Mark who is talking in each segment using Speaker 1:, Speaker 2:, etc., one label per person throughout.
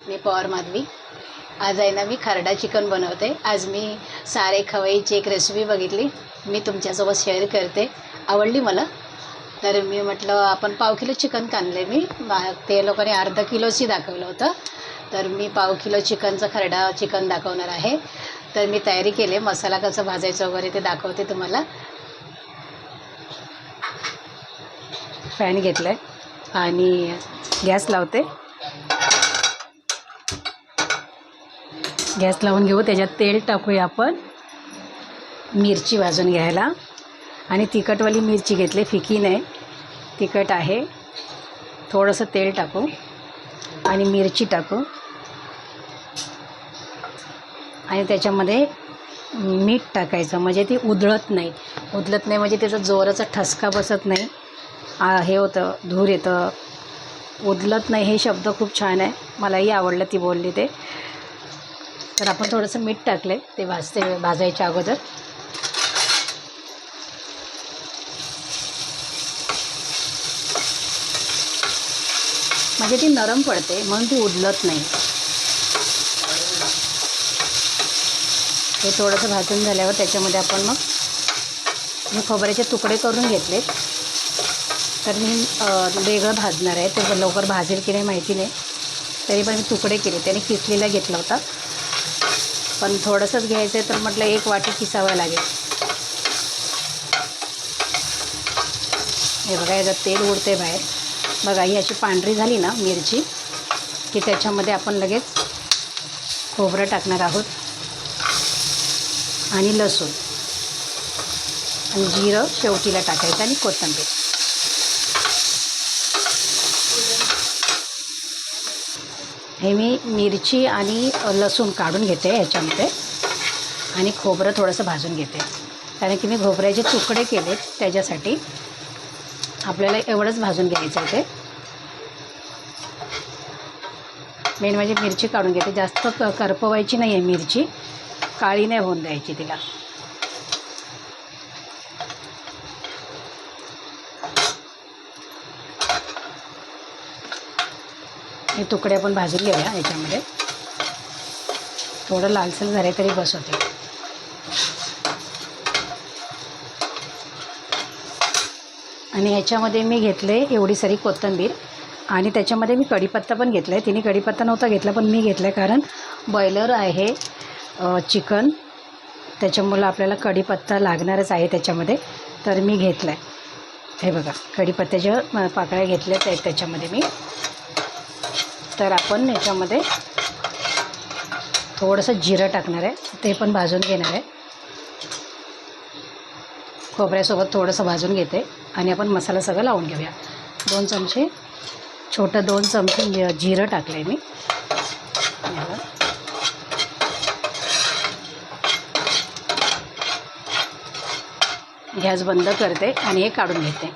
Speaker 1: मी पवार माधवी. आज आहे ना मी खरडा चिकन बनवते. आज मी सारे खवईची एक रेसिपी बघितली, मी तुमच्यासोबत शेअर करते. आवडली मला, तर मी म्हटलं आपण पाव किलो चिकन आणले. मी ते लोकांनी अर्धा किलोची दाखवलं होतं, तर मी पाव किलो चिकनचं खरडा चिकन दाखवणार आहे. तर मी तयारी केली, मसाला कसं भाजायचं वगैरे ते दाखवते तुम्हाला. पॅन घेतलं आहे आणि गॅस लावते. गॅस लावून घेऊ, त्याच्यात तेल टाकूया आपण. मिरची भाजून घ्यायला, आणि तिखटवाली मिरची घेतली, फिकी नाही, तिखट आहे. थोडंसं तेल टाकू आणि मिरची टाकू, आणि त्याच्यामध्ये मीठ टाकायचं, म्हणजे ती उधळत नाही. म्हणजे त्याचा जोराचा ठसका बसत नाही, हे होतं, धूर येतं. उधळत नाही हे शब्द खूप छान आहे, मलाही आवडलं ती बोलली ते. तर आपण थोडंसं मीठ टाकले ते भाजायच्या अगोदर. म्हणजे ती नरम पडते, म्हणून ती उधळत नाही. हे थोडंसं भाजून झाल्यावर त्याच्यामध्ये आपण मी खोबऱ्याचे तुकडे करून घेतले. तर मी वेगळं भाजणार आहे, ते लवकर भाजेल की नाही माहिती नाही, तरी पण मी तुकडे केले. त्याने किसलेला घेतला होता, पण थोडंसंच घ्यायचं आहे, तर म्हटलं एक वाटी किसावं लागेल. हे बघा, याचं तेल उडते बाहेर. बघा, ही अशी पांढरी झाली ना मिरची, की त्याच्यामध्ये आपण लगेच खोबरं टाकणार आहोत, आणि लसूण आणि जिरं शेवटीला टाकायचं, आणि कोथिंबीर. हे मी मिरची आणि लसूण काढून घेते ह्याच्यामध्ये, आणि खोबरं थोडंसं भाजून घेते, कारण की मी खोबऱ्याचे तुकडे केले. त्याच्यासाठी आपल्याला एवढंच भाजून घ्यायचं आहे. ते मेन म्हणजे मिरची काढून घेते, जास्त करपवायची नाही आहे मिरची, काळी नाही होऊन द्यायची तिला. हे तुकडे आपण भाजून घेऊया ह्याच्यामध्ये. थोडं लालसर झाले तरी बस होते. आणि ह्याच्यामध्ये मी घेतले एवढी सारी कोथिंबीर, आणि त्याच्यामध्ये मी कढीपत्ता पण घेतला आहे. तिने कढीपत्ता नव्हता घेतला, पण मी घेतला आहे, कारण बॉयलर आहे चिकन, त्याच्यामुळं आपल्याला कढीपत्ता लागणारच आहे त्याच्यामध्ये, तर मी घेतला आहे. हे बघा, कढीपत्त्याच्या पाकळ्या घेतल्याच आहेत त्याच्यामध्ये मी. तर आपण याच्यामध्ये थोडंसं जिरं टाकणार आहे, ते पण भाजून घेणार आहे. खोबऱ्यासोबत थोडंसं भाजून घेते, आणि आपण मसाला सगळं लावून घेऊया. 2 चमचे, छोटं 2 चमचे जिरं टाकलं आहे मी. गॅस बंद करते आणि हे काढून घेते.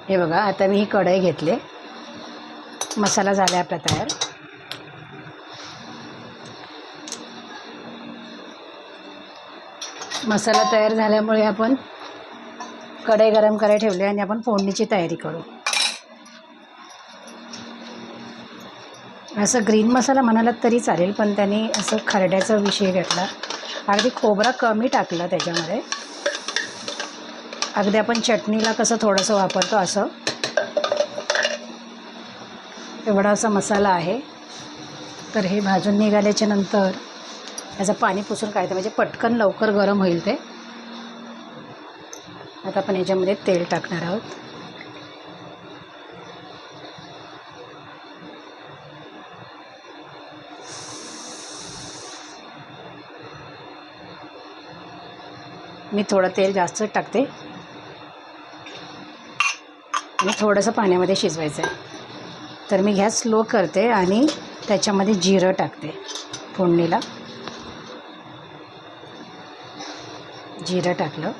Speaker 1: हे बघा, आता मी ही कढई घेतले. मसाला झाला आपला तयार. मसाला तयार झाल्यामुळे आपण कढई गरम करायला ठेवली, आणि आपण फोडणीची तयारी करू. असं ग्रीन मसाला म्हणालात तरी चालेल, पण त्यांनी असं खरड्याचा विषय घेतला. अगदी खोबरा कमी टाकलं त्याच्यामध्ये, अगदी आपण चटणीला कसं थोडंसं वापरतो असं, एवढा असा मसाला आहे. तर हे भाजून निघाल्याच्या नंतर याचं पाणी पुसून काढतं, म्हणजे पटकन लवकर गरम होईल ते. आता आपण याच्यामध्ये तेल टाकणार आहोत. मी थोडं तेल जास्त टाकते, आणि थोडंसं पाण्यामध्ये शिजवायचं आहे. तर मी गॅस स्लो करते, आणि त्याच्यामध्ये जिरं टाकते फोडणीला. जिरं टाकलं,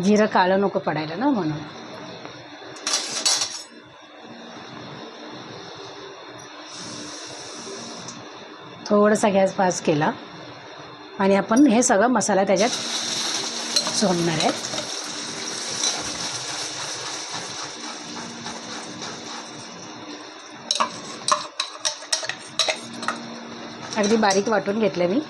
Speaker 1: जिरं काळं नको पडायला ना, म्हणून. थोडासा गॅस फास्ट केला आणि आपण हे सगळं मसाला त्याच्यात सोडणार आहे. अगदी बारीक वाटून घेतलं मी.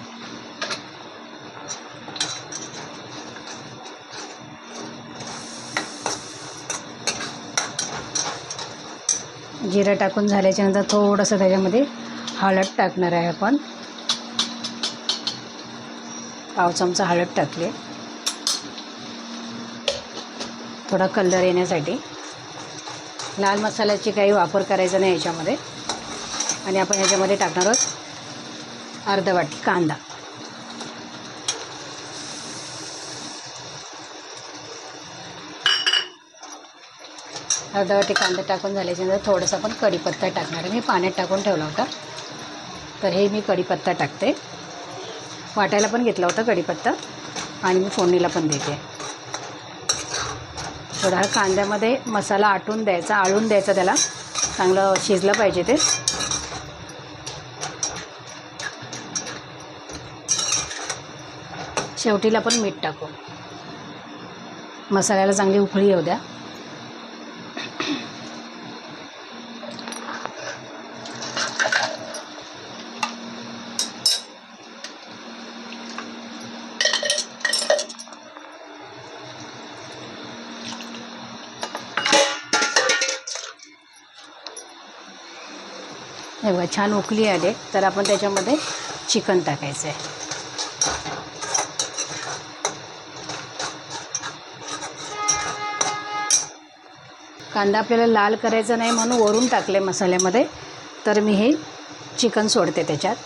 Speaker 1: जिरं टाकून झाल्याच्यानंतर थोडंसं त्याच्यामध्ये हळद टाकणार आहे आपण. पाव चमचा हळद टाकली, थोडा कलर येण्यासाठी. लाल मसाल्याची काही वापर करायचा नाही याच्यामध्ये. आणि आपण याच्यामध्ये टाकणार आहोत अर्धा वाटी कांदा. अर्धा वाटी कांदा टाकून झाल्याच्यानंतर थोडंसं आपण कढीपत्ता टाकणार आहे. मी पाण्यात टाकून ठेवला होता, तर हे मी कढीपत्ता टाकते. वाटायला पण घेतला होता कढीपत्ता आणि मी फोडणीला पण देते. थोडा कांद्यामध्ये मसाला आटून द्यायचा, आळून द्यायचा, त्याला चांगलं शिजलं पाहिजे ते. शेवटीला पण मीठ टाकू. मसाल्याला चांगली उकळी येऊ द्या. हे बघा छान उकळी आले, तर आपण त्याच्यामध्ये चिकन टाकायचं आहे. कांदा आपल्याला लाल करायचा नाही म्हणून वरून टाकले मसाल्यामध्ये, तर मी हे चिकन सोडते त्याच्यात.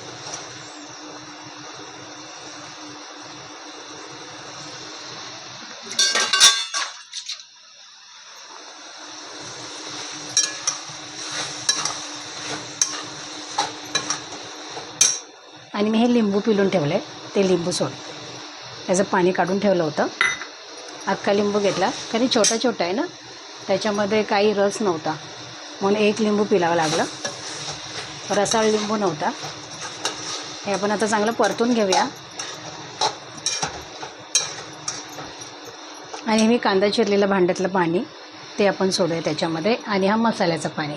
Speaker 1: आणि मी हे लिंबू पिळून ठेवलं आहे, ते लिंबू सोडते. त्याचं पाणी काढून ठेवलं होतं. अख्खा लिंबू घेतला, कारण छोटा छोटा आहे ना, त्याच्यामध्ये काही रस नव्हता म्हणून एक लिंबू पिळावं लागलं. रसाळ लिंबू नव्हता. हे आपण आता चांगलं परतून घेऊया. आणि मी कांदा चिरलेलं भांड्यातलं पाणी ते आपण सोडूया त्याच्यामध्ये. आणि हा मसाल्याचं पाणी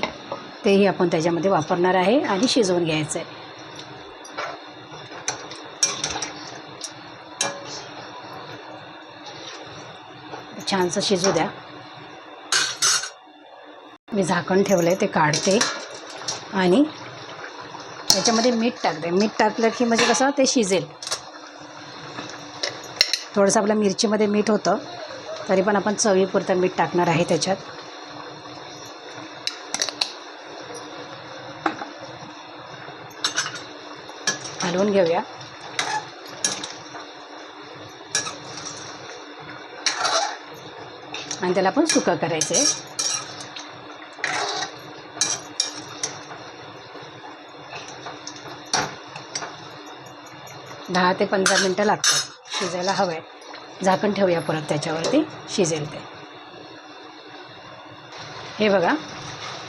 Speaker 1: तेही आपण त्याच्यामध्ये वापरणार आहे आणि शिजवून घ्यायचं आहे. छानसं शिजू द्या. मी झाकण ठेवलं आहे, ते काढते आणि त्याच्यामध्ये मीठ टाकते. मीठ टाकलं की म्हणजे कसं ते शिजेल. थोडंसं आपल्या मिरचीमध्ये मीठ होतं, तरी पण आपण चवीपुरतं मीठ टाकणार आहे त्याच्यात. हलवून घेऊया. आणि त्याला आपण सुकं करायचं आहे. 10 ते 15 मिनटं लागतात शिजायला. हवं आहे. झाकण ठेवूया, परत त्याच्यावरती शिजेल ते. हे बघा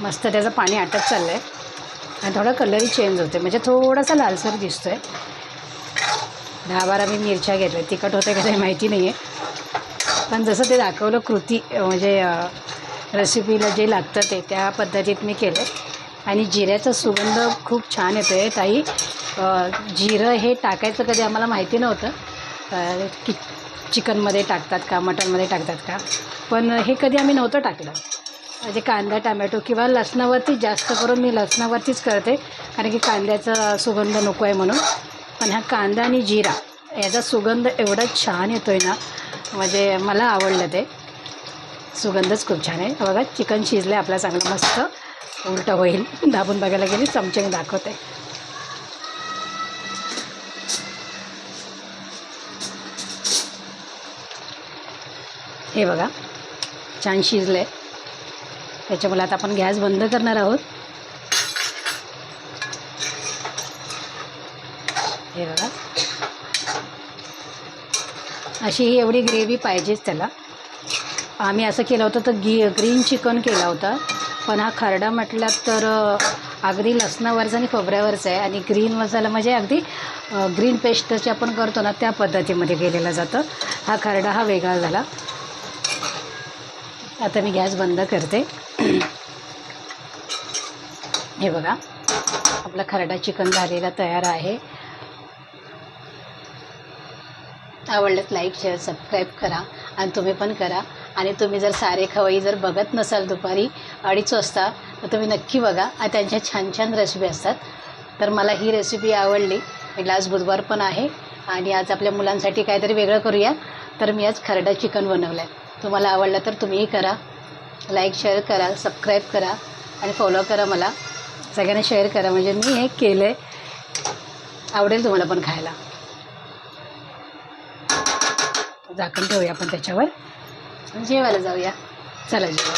Speaker 1: मस्त त्याचं पाणी आटत चाललं आहे आणि थोडा कलरही चेंज होते, म्हणजे थोडासा लालसर दिसतो आहे. 10-12 मी मिरच्या घेतल्या. तिखट होते का ते माहिती नाही आहे, पण जसं ते दाखवलं कृती म्हणजे रेसिपीला जे लागतं ते त्या पद्धतीत मी केलं. आणि जिऱ्याचा सुगंध खूप छान येतो आहे ताई. जिरं हे टाकायचं कधी आम्हाला माहिती नव्हतं की चिकनमध्ये टाकतात का, मटनमध्ये टाकतात का, पण हे कधी आम्ही नव्हतं टाकलं. म्हणजे कांदा टमॅटो किंवा लसणावरती, जास्त करून मी लसणावरतीच करते, कारण की कांद्याचा सुगंध नको आहे म्हणून. पण हा कांदा आणि जिरा याचा सुगंध एवढा छान येतो आहे ना, म्हणजे मला आवडलं ते. सुगंधच खूप छान आहे. बघा चिकन शिजलं आहे आपलं चांगलं मस्त. उलटं होईल, दाबून बघायला गेली, चमच्याने दाखवते. हे बघा छान शिजलं आहे. त्याच्यामुळे आता आपण गॅस बंद करणार आहोत. हे बघा अशी ही एवढी ग्रेव्ही पाहिजेच त्याला. आम्ही असं केलं होतं तर ग्रीन चिकन केला होता, पण हा खरडा म्हटला तर अगदी लसणावरचं आणि खोबऱ्यावरचं आहे आणि ग्रीन मसाला म्हणजे अगदी ग्रीन पेस्ट जशी आपण करतो ना त्या पद्धतीमध्ये केलेलं जातं. हा खरडा हा वेगळा झाला. आता मी गॅस बंद करते. हे बघा आपला खरडा चिकन झालेला तयार आहे. आवडलं लाईक शेअर सबस्क्राईब करा आणि तुम्ही पण करा. आणि तुम्ही जर सारे खवई जर बघत नसाल दुपारी 2:30 वाजता तर तुम्ही नक्की बघा. त्यांच्या छान छान रेसिपी असतात. तर मला ही रेसिपी आवडली. आज बुधवार पण आहे आणि आज आपल्या मुलांसाठी काहीतरी वेगळं करूया. तर मी आज खरडा चिकन बनवलं आहे. तुम्हाला आवडलं तर तुम्हीही करा. लाईक शेअर करा, सबस्क्राईब करा आणि फॉलो करा. मला सगळ्यांना शेअर करा म्हणजे मी हे केलं आहे. आवडेल तुम्हाला पण खायला. झाकण ठेवूया आपण त्याच्यावर. जेवायला जाऊया. चला जेवा.